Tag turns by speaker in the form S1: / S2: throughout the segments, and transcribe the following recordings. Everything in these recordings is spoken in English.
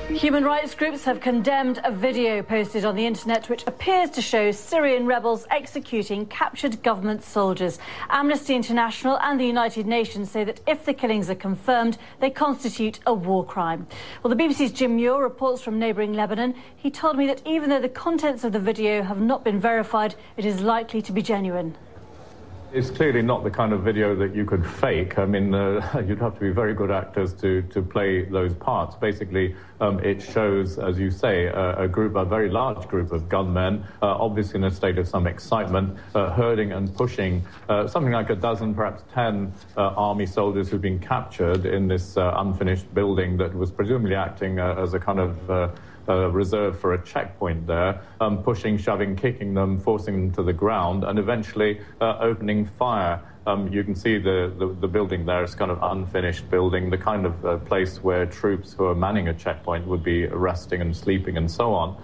S1: Human rights groups have condemned a video posted on the internet which appears to show Syrian rebels executing captured government soldiers. Amnesty International and the United Nations say that if the killings are confirmed, they constitute a war crime. Well, the BBC's Jim Muir reports from neighbouring Lebanon. He told me that even though the contents of the video have not been verified, it is likely to be genuine.
S2: It's clearly not the kind of video that you could fake. I mean, you'd have to be very good actors to play those parts. Basically, it shows, as you say, a very large group of gunmen, obviously in a state of some excitement, herding and pushing something like a dozen, perhaps 10 army soldiers who've been captured in this unfinished building that was presumably acting as a kind of reserved for a checkpoint there, pushing, shoving, kicking them, forcing them to the ground, and eventually opening fire. You can see the building there is kind of unfinished building, the kind of place where troops who are manning a checkpoint would be resting and sleeping and so on.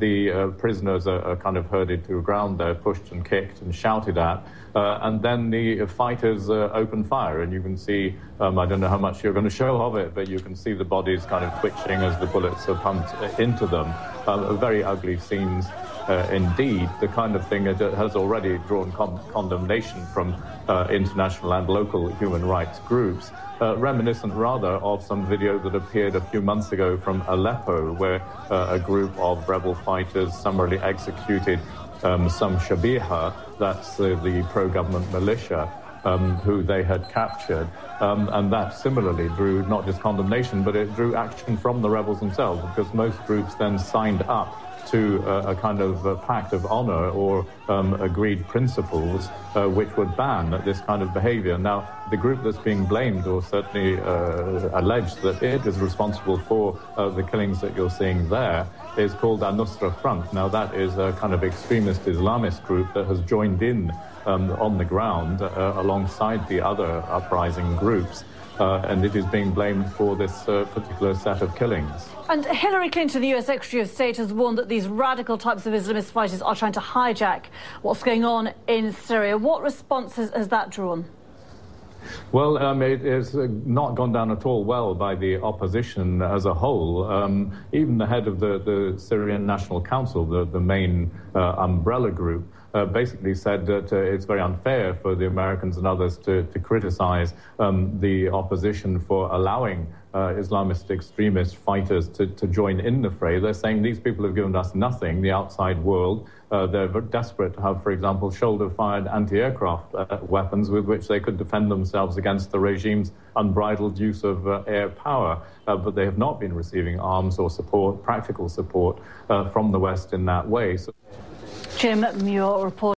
S2: The prisoners are kind of herded to the ground there, pushed and kicked and shouted at. And then the fighters open fire, and you can see, I don't know how much you're going to show of it, but you can see the bodies kind of twitching as the bullets are pumped into them. Very ugly scenes indeed, the kind of thing that has already drawn condemnation from international and local human rights groups, reminiscent rather of some video that appeared a few months ago from Aleppo, where a group of rebel fighters summarily executed some Shabiha, that's the pro-government militia, who they had captured. And that similarly drew not just condemnation, but it drew action from the rebels themselves, because most groups then signed up to a kind of pact of honor or agreed principles which would ban this kind of behavior. Now, the group that's being blamed, or certainly alleged that it is responsible for the killings that you're seeing there, is called Al-Nusra Front. Now, that is a kind of extremist Islamist group that has joined in on the ground alongside the other uprising groups. And it is being blamed for this particular set of killings.
S1: And Hillary Clinton, the US Secretary of State, has warned that these radical types of Islamist fighters are trying to hijack what's going on in Syria. What responses has that drawn?
S2: Well, it has not gone down at all well by the opposition as a whole. Even the head of the Syrian National Council, the main umbrella group, basically said that it's very unfair for the Americans and others to criticize the opposition for allowing Islamist extremist fighters to join in the fray. They're saying these people have given us nothing, the outside world. They're desperate to have, for example, shoulder-fired anti-aircraft weapons with which they could defend themselves against the regime's unbridled use of air power. But they have not been receiving arms or support, practical support, from the West in that way. So
S1: Jim Muir reporting.